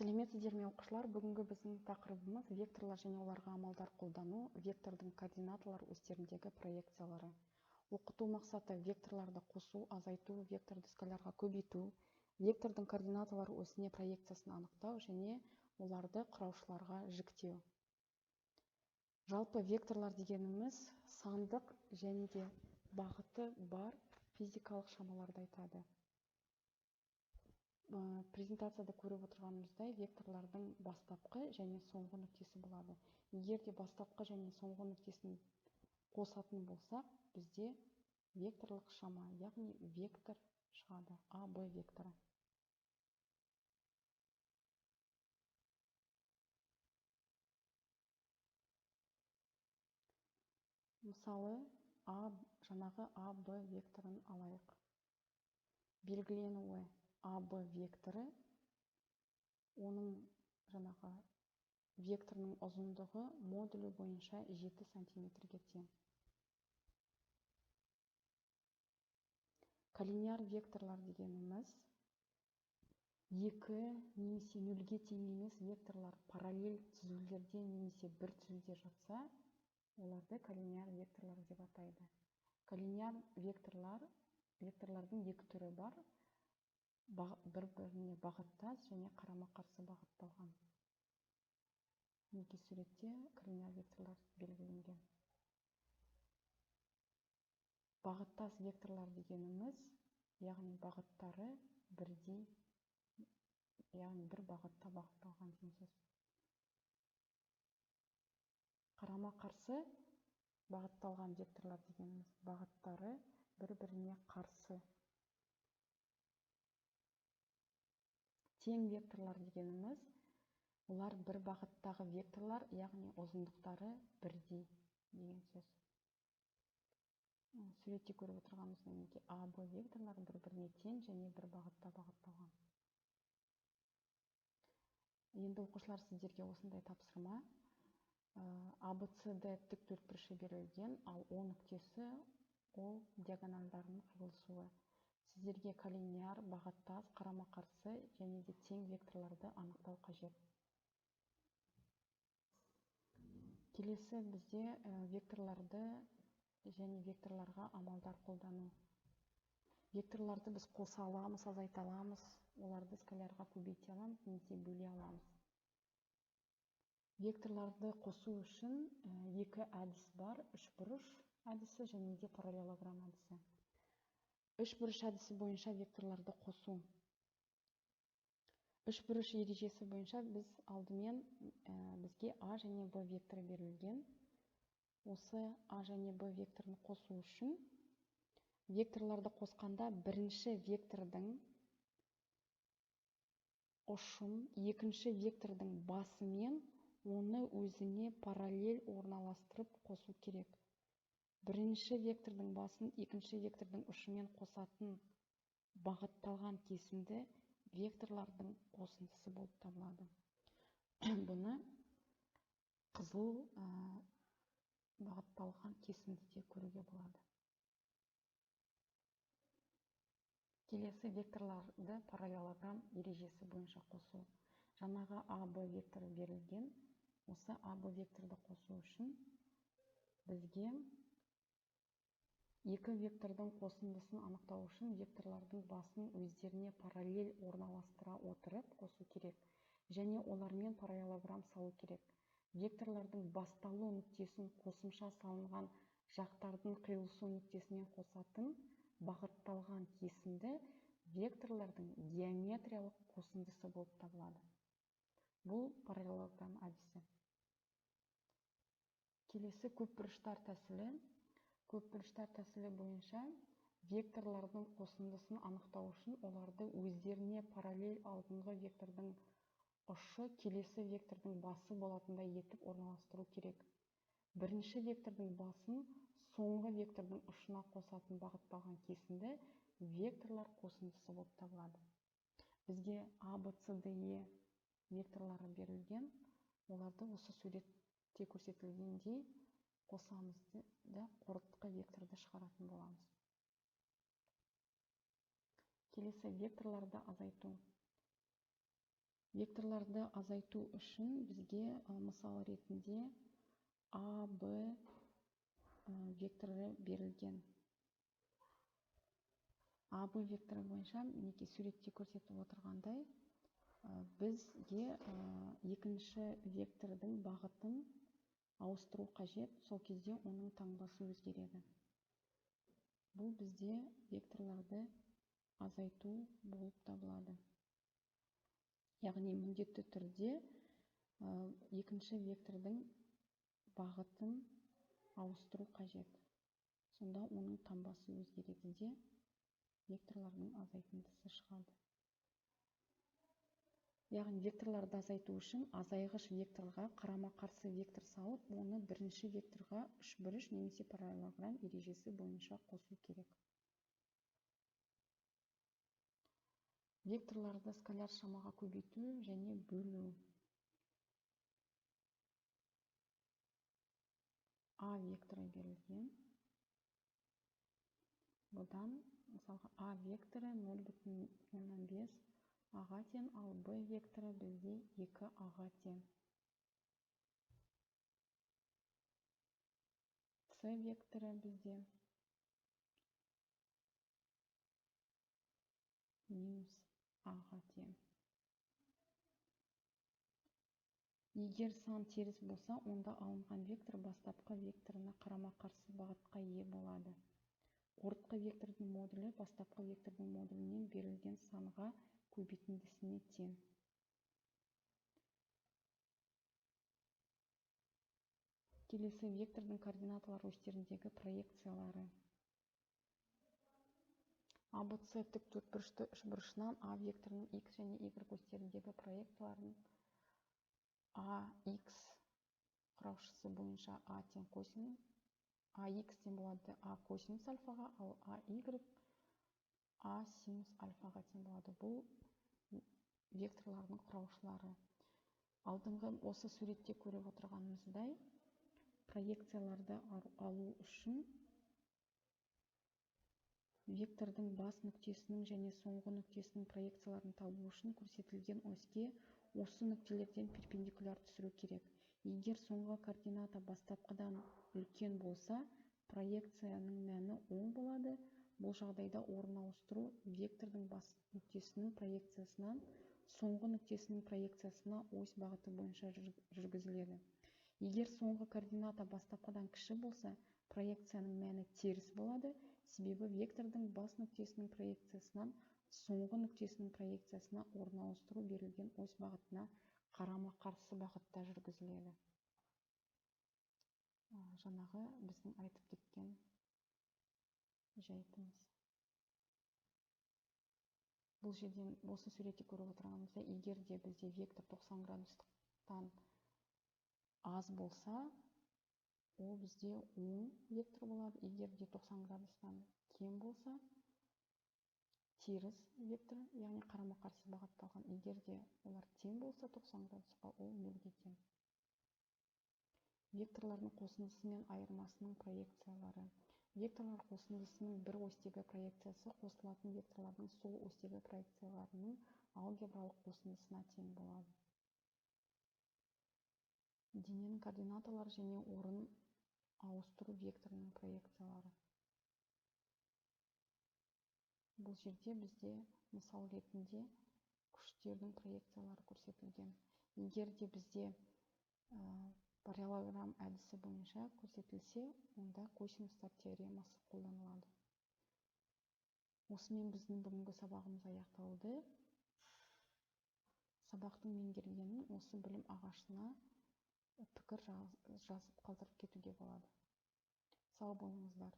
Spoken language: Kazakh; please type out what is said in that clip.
Сәлеметсіздер ме оқушылар? Бүгінгі біздің тақырыбымыз векторлар және оларға амалдар қолдану, вектордың координаталар осьтеріндегі проекциялары. Оқыту мақсаты векторларды қосу, азайту, векторды скалярға көбейту, вектордың координаталар осіне проекциясын анықтау және оларды құраушыларға жіктеу. Жалпы векторлар дегеніміз сандық және де бағыты бар физикалық шамаларды айтады. Презентацияда көріп отырғанымыздай векторлардың бастапқы және соңғы нүктесі болады. Егер де бастапқы және соңғы нүктесін қосатын болсақ, бізде векторлық шама, яғни вектор шығады, АБ векторы. Мысалы, жаңағы АБ векторын алайық. Белгіленуі АБ векторы, оның жаңағы векторының ұзындығы модулі бойынша 7 сантиметрге тең. Коллинеар векторлар дегеніміз екі немесе нөлге тең емес векторлар параллель түзулерде немесе бір түзулде жатса, оларды коллинеар векторлар деп атайды. Коллинеар векторлардың екі түрі бар. Бір-біріне бағыттас және қарама-қарсы бағытталған. Неге суретте коллинеар векторлар белгіленген. Бағыттас векторлар дегеніміз, яғни бағыттары бірдей, яғни бір бағытта бағытталған деген сөз. Қарама-қарсы бағытталған векторлар дегеніміз, бағыттары бір-біріне қарсы. Тең векторлар дегеніміз, олар бір бағыттағы векторлар, яғни ұзындықтары бірдей деген сөз. Суретте көріп отырғанымыздан АБ векторлар бір-біріне тең және бір бағытта бағытталған. Енді оқушылар, сіздерге осындай тапсырма. ABCD тік төртбұрышы берілген, ал О нүктесі ол диагоналдарының қиылысуы. Сіздерге коллинеар, бағыттас, қарама-қарсы және де тең векторларды анықтау қажет. Келесі бізде векторларды және векторларға амалдар қолдану. Векторларды біз қоса аламыз, азайта аламыз, оларды скалярға көбейте аламыз, немесе бөле аламыз. Векторларды қосу үшін екі әдіс бар, үшбұрыш әдісі және де параллелограмм әдісі. Үшбұрыш әдісі бойынша векторларды қосу. Үшбұрыш ережесі бойынша біз алдымен бізге А және Б векторы берілген. Осы А және Б векторын қосу үшін векторларды қосқанда бірінші вектордың ұшын екінші вектордың басымен оны өзіне параллель орналастырып қосу керек. Бірінші вектордың басын екінші вектордың ұшымен қосатын бағытталған кесінді векторлардың қосындысы болып табылады. Бұны қызыл бағытталған кесіндіде көруге болады. Келесі векторларды параллелограмм ережесі бойынша қосу. Жаңағы АБ векторы берілген. Осы АБ векторды қосу үшін бізге екі вектордың қосындысын анықтау үшін векторлардың басын өздеріне параллель орналастыра отырып қосу керек. Және олармен параллелограмм салу керек. Векторлардың басталу нүктесін қосымша салынған жақтардың қиылысу нүктесімен қосатын бағытталған кесінді векторлардың геометриялық қосындысы болып табылады. Бұл параллелограмм әдісі. Келесі көпбұрыштар тәсілі. Көпбұрыштар тәсілі бойынша векторлардың қосындысын анықтау үшін оларды өздеріне параллель алдыңғы вектордың ұшы келесі вектордың басы болатындай етіп орналастыру керек. Бірінші вектордың басын соңғы вектордың ұшына қосатын бағытталған кесінді векторлар қосындысы болып табылады. Бізге ABCDE векторлары берілген. Оларды осы суретте көрсетілгендей қосамыз да қорытқы векторды шығаратын боламыз. Келесі векторларды азайту. Векторларды азайту үшін бізге мысал ретінде А, Б векторы берілген. А, Б векторы бойынша мінекей суретте көрсетіп отырғандай, бізге екінші вектордың бағытын ауыстыру қажет, сол кезде оның таңбасы өзгереді. Бұл бізде векторларды азайту болып табылады. Яғни міндетті түрде екінші вектордың бағытын ауыстыру қажет. Сонда оның таңбасы өзгереді де векторлардың азайтындысы шығады. Яғни векторларды азайту үшін азайғыш векторға қарама-қарсы вектор салып, оны бірінші векторға үшбұрыш немесе параллелограмм ережесі бойынша қосу керек. Векторларды скаляр шамаға көбейту және бөлу. А векторы берілген. Бұдан мысалға А векторы 0,5 аға тең, ал Б векторы бізде 2 аға тең. С векторы бізде минус аға тең. Егер сан теріс болса, онда алынған вектор бастапқы векторына қарама-қарсы бағытқа ие болады. Ортқы вектордың модулі бастапқы вектордың модулінен берілген санға көбейтіндісіне тең. Келесі вектордың координаталар осьтеріндегі проекциялары. АБЦ тік төртбұрышты үшбұрышынан А векторының X және Y осьтеріндегі проекцияларын AX құраушысы бойынша А тең косинус, AX тең болады А косинус альфаға, ал AY А синус альфаға тең болады. Бұл векторлардың құраушылары. Алдыңғы осы суретте көріп отырғанымыздай, проекцияларды алу үшін вектордың бас нүктесінің және соңғы нүктесінің проекцияларын табу үшін көрсетілген оське осы нүктелерден перпендикуляр түсіру керек. Егер соңғы координата бастапқыдан үлкен болса, проекцияның мәні оң болады. Бұл жағдайда орын ауыстыру вектордың бас нүктесінің проекциясынан соңғы нүктесінің проекциясына ось бағыты бойынша жүргізіледі. Егер соңғы координата бастапқыдан кіші болса, проекцияның мәні теріс болады, себебі вектордың бас нүктесінің проекциясынан соңғы нүктесінің проекциясына орын ауыстыру берілген ось бағытына қарама-қарсы бағытта жүргізіледі. Жаңағы біздің айтып кеткен жайтымыз. Бұл жерден осы суретте көріп отырғанымызда, егер де бізде вектор 90 градустан аз болса, ол бізде оң вектор болады. Егер де 90 градустан кем болса, теріс вектор, яғни қарама-қарсы бағытталған. Егер де олар тең болса, 90 градусқа, ол нөлге тең. Векторлардың қосындысы мен айырмасының проекциялары. Векторлар қосындысының бір осьтегі проекциясы қосылатын векторлардың сол осьтегі проекцияларының алгебралық қосындысына тең болады. Дененің координаталар және орын ауыстыру векторының проекциялары. Бұл жерде бізде мысал ретінде күштердің проекциялары көрсетілген. Егер де бізде параллелограмм әдісі бойынша көрсетілсе, онда косинустар теоремасы қолданылады. Осымен біздің бүгінгі сабағымыз аяқталды. Сабақтың меңгергенін осы білім ағашына пікір жазып қалдырып кетуге болады. Сау болыңыздар.